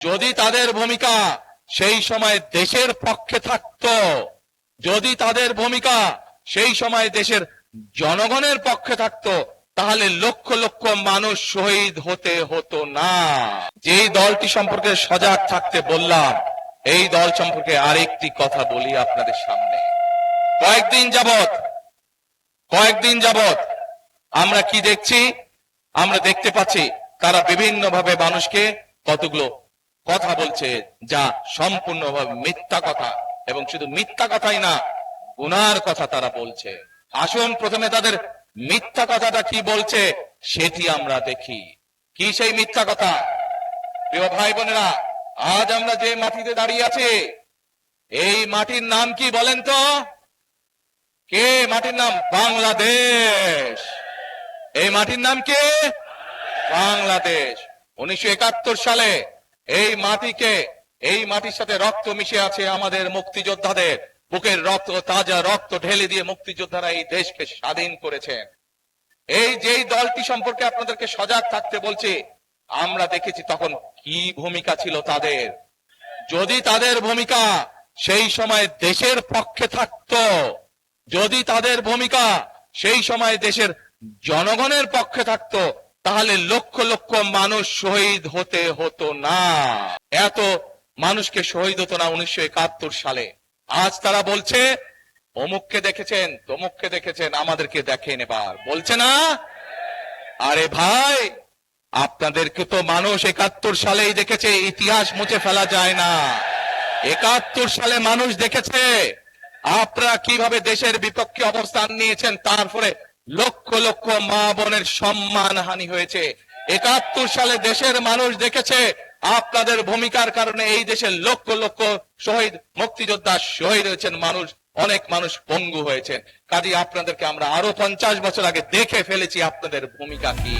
যদি তাদের ভূমিকা সেই সময় দেশের পক্ষে থাকতো, যদি তাদের ভূমিকা সেই সময় দেশের জনগণের পক্ষে থাকতো, তাহলে লক্ষ লক্ষ মানুষ শহীদ হতে হতো না। যেই দলটি সম্পর্কে সজাগ থাকতে বললাম, এই দল সম্পর্কে আরেকটি কথা বলি আপনাদের সামনে। কয়েকদিন যাবত আমরা কি দেখছি? আমরা দেখতে পাচ্ছি তারা বিভিন্ন ভাবে মানুষকে কতগুলো কথা বলছে, যা সম্পূর্ণভাবে মিথ্যা কথা, এবং শুধু মিথ্যা কথাই না, গুনার কথা তারা বলছে। আসুন প্রথমে তাদের মিথ্যা কথাটা কি বলছে সেটি আমরা দেখি। কি সেই মিথ্যা কথা? প্রিয় ভাই বোনেরা, আজ আমরা যে মাটিতে দাঁড়িয়ে আছি, এই মাটির নাম কি বলেন তো? কে? মাটির নাম বাংলাদেশ। এই মাটির নাম কি? বাংলাদেশ। 1971 সালে এই মাটির সাথে রক্ত মিশে আছে আমাদের মুক্তিযোদ্ধাদের। বুকের রক্ত, তাজা রক্ত ঢেলে দিয়ে মুক্তিযোদ্ধারা এই দেশকে স্বাধীন করেছেন। এই যেই দলটি সম্পর্কে আপনাদেরকে সজাগ থাকতে বলছি, আমরা দেখেছি তখন কি ভূমিকা ছিল তাদের। যদি তাদের ভূমিকা সেই সময় দেশের পক্ষে থাকতো, যদি তাদের ভূমিকা সেই সময় দেশের জনগণের পক্ষে থাকতো, তাহলে লক্ষ লক্ষ মানুষ শহীদ হতে হতো না। এত মানুষকে শহীদ হতো না 1971 সালে। আজ তারা বলছে অমুককে দেখেছেন, তমুককে দেখেছেন, আমাদেরকে দেখেন এবার, বলছে না? আরে ভাই, আপনাদেরকে তো মানুষ 71 সালেই দেখেছে, ইতিহাস মুছে ফেলা যায় না। 71 সালে মানুষ দেখেছে আপনারা কিভাবে দেশের বিপক্ষে অবস্থান নিয়েছেন, তারপরে লক্ষ লক্ষ মা বোনের সম্মান হানি হয়েছে। 71 সালে দেশের মানুষ দেখেছে আপনাদের ভূমিকার কারণে এই দেশের লক্ষ লক্ষ শহীদ মুক্তিযোদ্ধা শহীদ হয়েছেন, অনেক মানুষ পঙ্গু হয়েছেন। কাজে আপনাদেরকে আমরা আরো 50 বছর আগে দেখে ফেলেছি আপনাদের ভূমিকা কি।